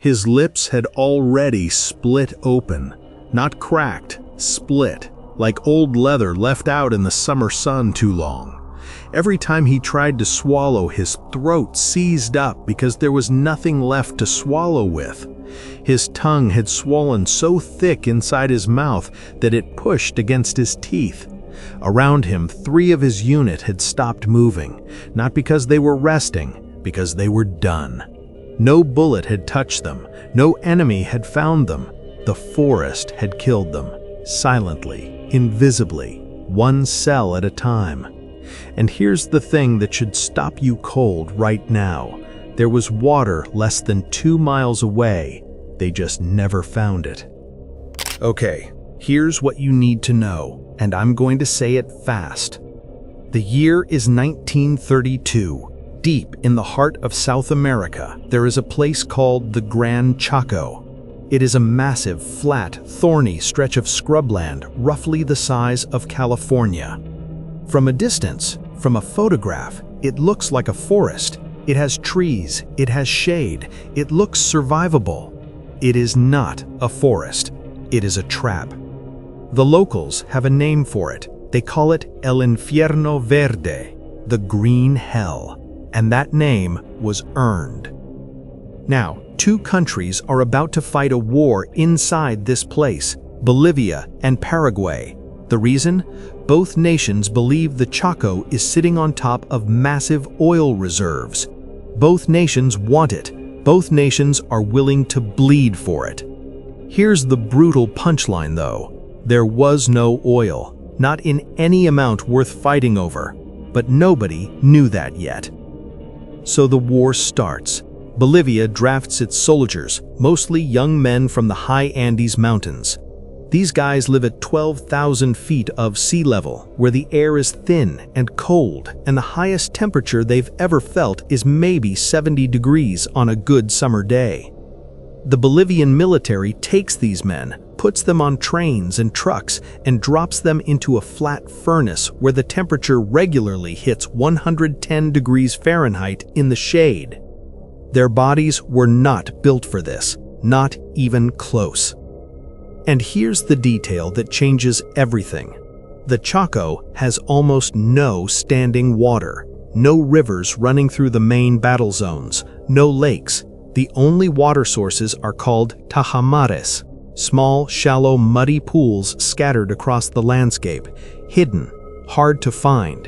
His lips had already split open, not cracked, split, like old leather left out in the summer sun too long. Every time he tried to swallow, his throat seized up because there was nothing left to swallow with. His tongue had swollen so thick inside his mouth that it pushed against his teeth. Around him, 3 of his unit had stopped moving, not because they were resting, because they were done. No bullet had touched them, no enemy had found them. The forest had killed them, silently, invisibly, one cell at a time. And here's the thing that should stop you cold right now. There was water less than 2 miles away. They just never found it. Okay, here's what you need to know, and I'm going to say it fast. The year is 1932. Deep in the heart of South America, there is a place called the Gran Chaco. It is a massive, flat, thorny stretch of scrubland roughly the size of California. From a distance, from a photograph, it looks like a forest. It has trees, it has shade, it looks survivable. It is not a forest, it is a trap. The locals have a name for it. They call it El Infierno Verde, the green hell, and that name was earned. Now, 2 countries are about to fight a war inside this place, Bolivia and Paraguay. The reason? Both nations believe the Chaco is sitting on top of massive oil reserves. Both nations want it. Both nations are willing to bleed for it. Here's the brutal punchline though. There was no oil, not in any amount worth fighting over, but nobody knew that yet. So the war starts. Bolivia drafts its soldiers, mostly young men from the high Andes Mountains. These guys live at 12,000 feet of sea level, where the air is thin and cold, and the highest temperature they've ever felt is maybe 70 degrees on a good summer day. The Bolivian military takes these men, puts them on trains and trucks, and drops them into a flat furnace where the temperature regularly hits 110 degrees Fahrenheit in the shade. Their bodies were not built for this, not even close. And here's the detail that changes everything. The Chaco has almost no standing water, no rivers running through the main battle zones, no lakes. The only water sources are called tajamares, small, shallow, muddy pools scattered across the landscape, hidden, hard to find.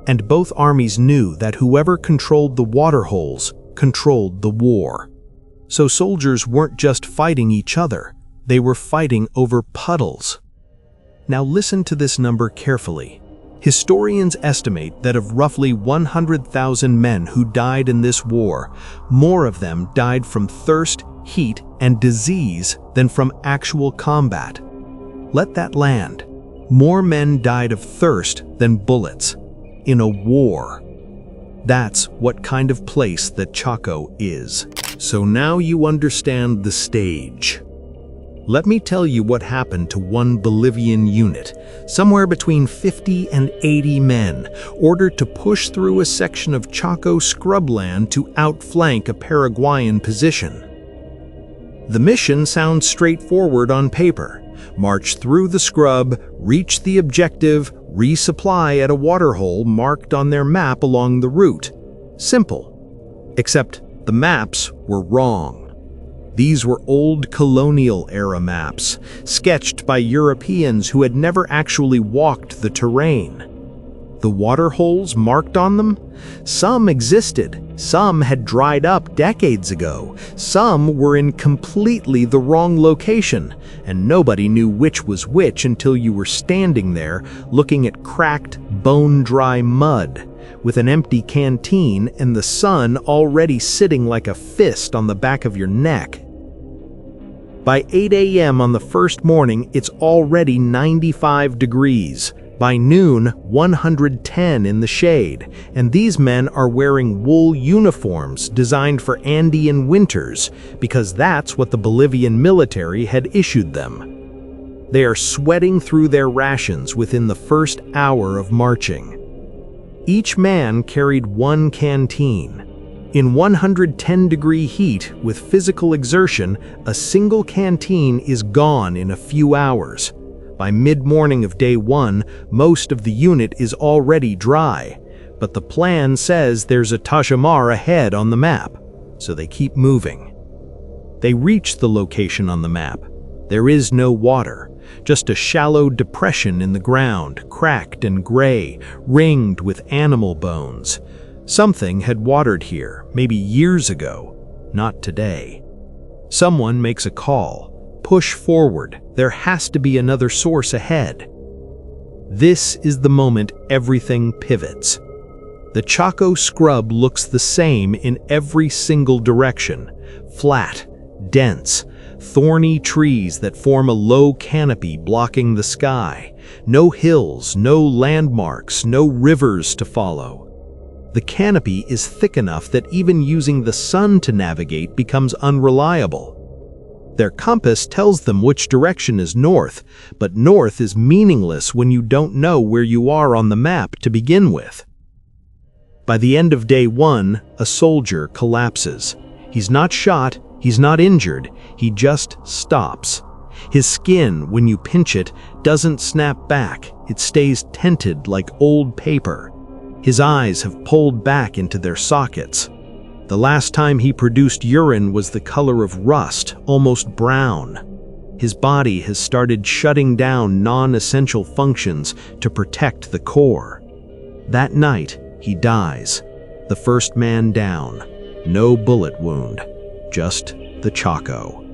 And both armies knew that whoever controlled the water holes controlled the war. So soldiers weren't just fighting each other. They were fighting over puddles. Now listen to this number carefully. Historians estimate that of roughly 100,000 men who died in this war, more of them died from thirst, heat, and disease than from actual combat. Let that land. More men died of thirst than bullets. In a war. That's what kind of place the Chaco is. So now you understand the stage. Let me tell you what happened to one Bolivian unit, somewhere between 50 and 80 men, ordered to push through a section of Chaco scrubland to outflank a Paraguayan position. The mission sounds straightforward on paper. March through the scrub, reach the objective, resupply at a waterhole marked on their map along the route. Simple. Except the maps were wrong. These were old colonial-era maps, sketched by Europeans who had never actually walked the terrain. The water holes marked on them? Some existed, some had dried up decades ago, some were in completely the wrong location, and nobody knew which was which until you were standing there looking at cracked, bone-dry mud, with an empty canteen and the sun already sitting like a fist on the back of your neck. By 8 a.m. on the first morning, it's already 95 degrees. By noon, 110 in the shade, and these men are wearing wool uniforms designed for Andean winters because that's what the Bolivian military had issued them. They are sweating through their rations within the first hour of marching. Each man carried one canteen. In 110-degree heat, with physical exertion, a single canteen is gone in a few hours. By mid-morning of day 1, most of the unit is already dry, but the plan says there's a Tajamar ahead on the map, so they keep moving. They reach the location on the map. There is no water, just a shallow depression in the ground, cracked and gray, ringed with animal bones. Something had watered here, maybe years ago, not today. Someone makes a call. Push forward. There has to be another source ahead. This is the moment everything pivots. The Chaco scrub looks the same in every single direction. Flat, dense, thorny trees that form a low canopy blocking the sky. No hills, no landmarks, no rivers to follow. The canopy is thick enough that even using the sun to navigate becomes unreliable. Their compass tells them which direction is north, but north is meaningless when you don't know where you are on the map to begin with. By the end of day 1, a soldier collapses. He's not shot, he's not injured, he just stops. His skin, when you pinch it, doesn't snap back, it stays tented like old paper. His eyes have pulled back into their sockets. The last time he produced urine was the color of rust, almost brown. His body has started shutting down non-essential functions to protect the core. That night, he dies. The first man down. No bullet wound. Just the Chaco.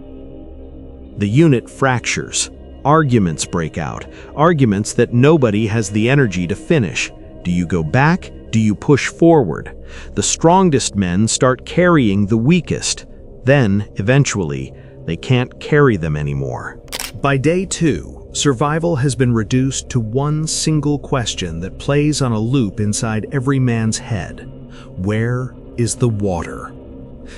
The unit fractures. Arguments break out. Arguments that nobody has the energy to finish. Do you go back? Do you push forward? The strongest men start carrying the weakest. Then, eventually, they can't carry them anymore. By day 2, survival has been reduced to one single question that plays on a loop inside every man's head. Where is the water?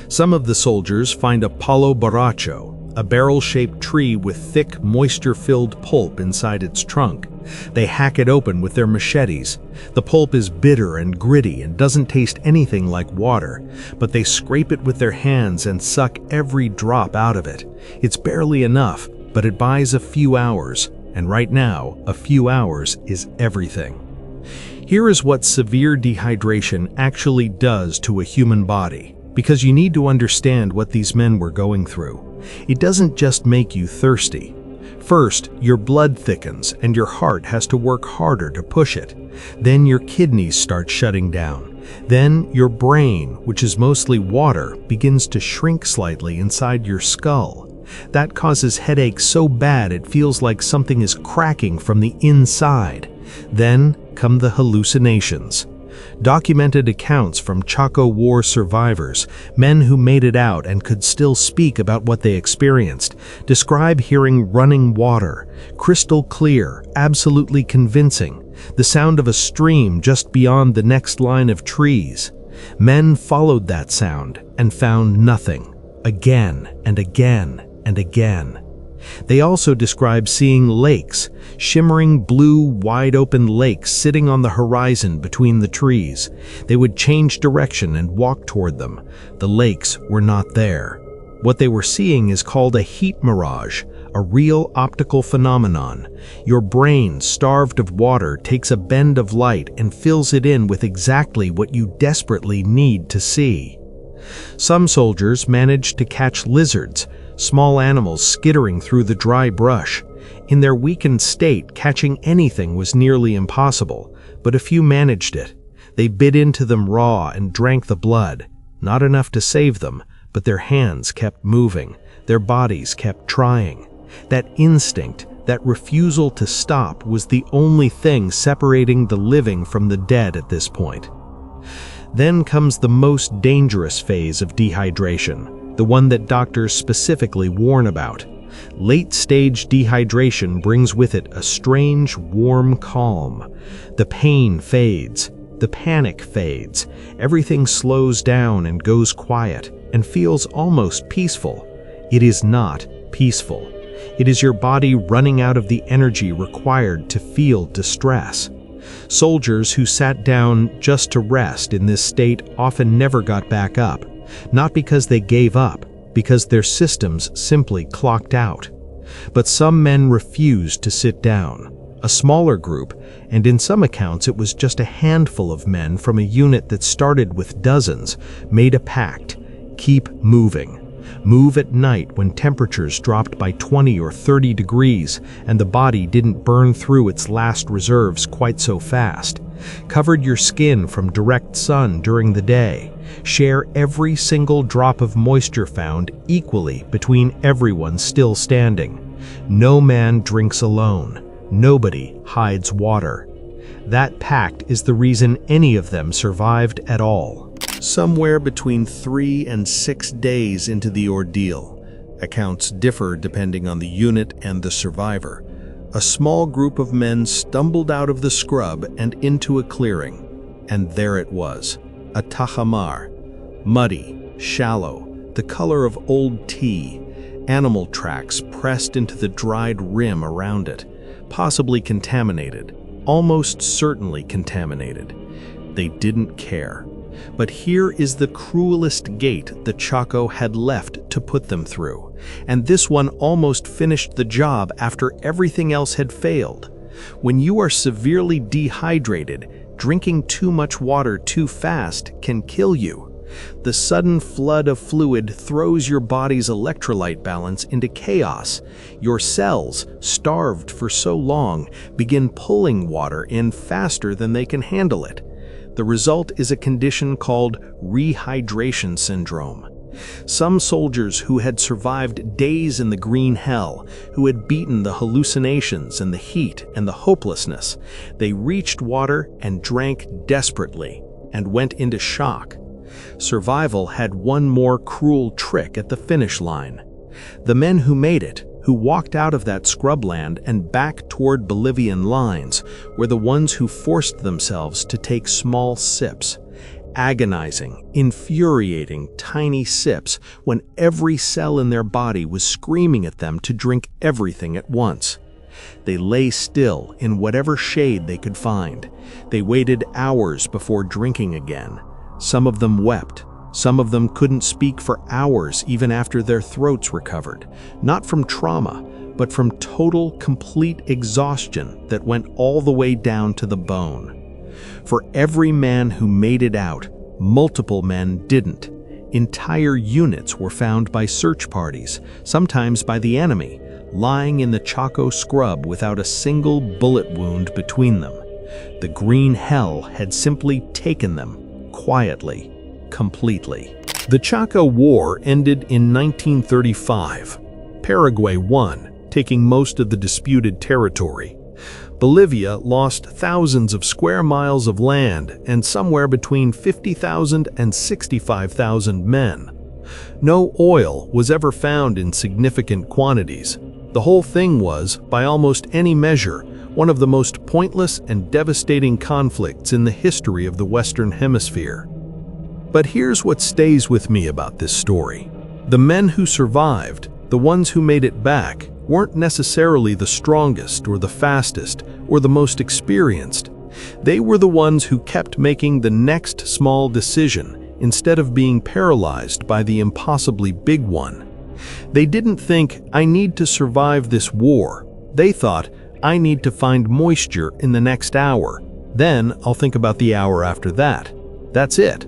Some of the soldiers find a palo borracho, a barrel-shaped tree with thick, moisture-filled pulp inside its trunk. They hack it open with their machetes. The pulp is bitter and gritty and doesn't taste anything like water, but they scrape it with their hands and suck every drop out of it. It's barely enough, but it buys a few hours, and right now, a few hours is everything. Here is what severe dehydration actually does to a human body, because you need to understand what these men were going through. It doesn't just make you thirsty. First, your blood thickens and your heart has to work harder to push it. Then your kidneys start shutting down. Then your brain, which is mostly water, begins to shrink slightly inside your skull. That causes headaches so bad it feels like something is cracking from the inside. Then come the hallucinations. Documented accounts from Chaco War survivors, men who made it out and could still speak about what they experienced, describe hearing running water, crystal clear, absolutely convincing, the sound of a stream just beyond the next line of trees. Men followed that sound and found nothing, again and again and again. They also describe seeing lakes, shimmering blue, wide-open lakes sitting on the horizon between the trees. They would change direction and walk toward them. The lakes were not there. What they were seeing is called a heat mirage, a real optical phenomenon. Your brain, starved of water, takes a bend of light and fills it in with exactly what you desperately need to see. Some soldiers managed to catch lizards, small animals skittering through the dry brush. In their weakened state, catching anything was nearly impossible, but a few managed it. They bit into them raw and drank the blood. Not enough to save them, but their hands kept moving, their bodies kept trying. That instinct, that refusal to stop, was the only thing separating the living from the dead at this point. Then comes the most dangerous phase of dehydration, the one that doctors specifically warn about. Late-stage dehydration brings with it a strange, warm calm. The pain fades. The panic fades. Everything slows down and goes quiet and feels almost peaceful. It is not peaceful. It is your body running out of the energy required to feel distress. Soldiers who sat down just to rest in this state often never got back up, not because they gave up, because their systems simply clocked out. But some men refused to sit down. A smaller group, and in some accounts it was just a handful of men from a unit that started with dozens, made a pact: keep moving. Move at night when temperatures dropped by 20 or 30 degrees and the body didn't burn through its last reserves quite so fast. Covered your skin from direct sun during the day. Share every single drop of moisture found equally between everyone still standing. No man drinks alone. Nobody hides water. That pact is the reason any of them survived at all. Somewhere between 3 and 6 days into the ordeal, accounts differ depending on the unit and the survivor, a small group of men stumbled out of the scrub and into a clearing. And there it was, a tajamar, muddy, shallow, the color of old tea, animal tracks pressed into the dried rim around it, possibly contaminated, almost certainly contaminated. They didn't care. But here is the cruelest gate the Chaco had left to put them through, and this one almost finished the job after everything else had failed. When you are severely dehydrated, drinking too much water too fast can kill you. The sudden flood of fluid throws your body's electrolyte balance into chaos. Your cells, starved for so long, begin pulling water in faster than they can handle it. The result is a condition called rehydration syndrome. Some soldiers who had survived days in the green hell, who had beaten the hallucinations and the heat and the hopelessness, they reached water and drank desperately and went into shock. Survival had one more cruel trick at the finish line. The men who made it, who walked out of that scrubland and back toward Bolivian lines, were the ones who forced themselves to take small sips. Agonizing, infuriating, tiny sips when every cell in their body was screaming at them to drink everything at once. They lay still in whatever shade they could find. They waited hours before drinking again. Some of them wept. Some of them couldn't speak for hours even after their throats recovered, not from trauma, but from total, complete exhaustion that went all the way down to the bone. For every man who made it out, multiple men didn't. Entire units were found by search parties, sometimes by the enemy, lying in the Chaco scrub without a single bullet wound between them. The green hell had simply taken them, quietly, completely. The Chaco War ended in 1935. Paraguay won, taking most of the disputed territory. Bolivia lost thousands of square miles of land and somewhere between 50,000 and 65,000 men. No oil was ever found in significant quantities. The whole thing was, by almost any measure, one of the most pointless and devastating conflicts in the history of the Western Hemisphere. But here's what stays with me about this story. The men who survived, the ones who made it back, weren't necessarily the strongest or the fastest or the most experienced. They were the ones who kept making the next small decision instead of being paralyzed by the impossibly big one. They didn't think, I need to survive this war. They thought, I need to find moisture in the next hour. Then I'll think about the hour after that. That's it.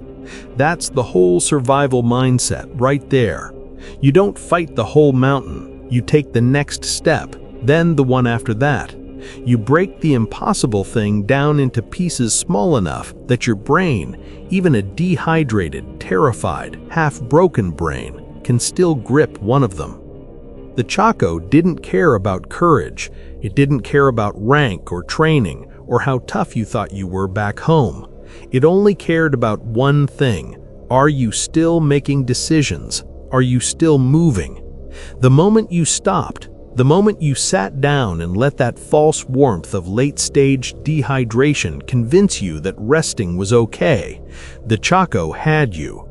That's the whole survival mindset right there. You don't fight the whole mountain. You take the next step, then the one after that. You break the impossible thing down into pieces small enough that your brain, even a dehydrated, terrified, half-broken brain, can still grip one of them. The Chaco didn't care about courage. It didn't care about rank or training or how tough you thought you were back home. It only cared about one thing. Are you still making decisions? Are you still moving? The moment you stopped, the moment you sat down and let that false warmth of late-stage dehydration convince you that resting was okay, the Chaco had you.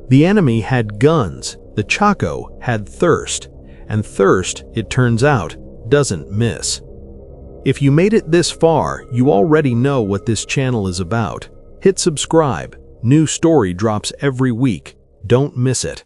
The enemy had guns, the Chaco had thirst, and thirst, it turns out, doesn't miss. If you made it this far, you already know what this channel is about. Hit subscribe. New story drops every week. Don't miss it.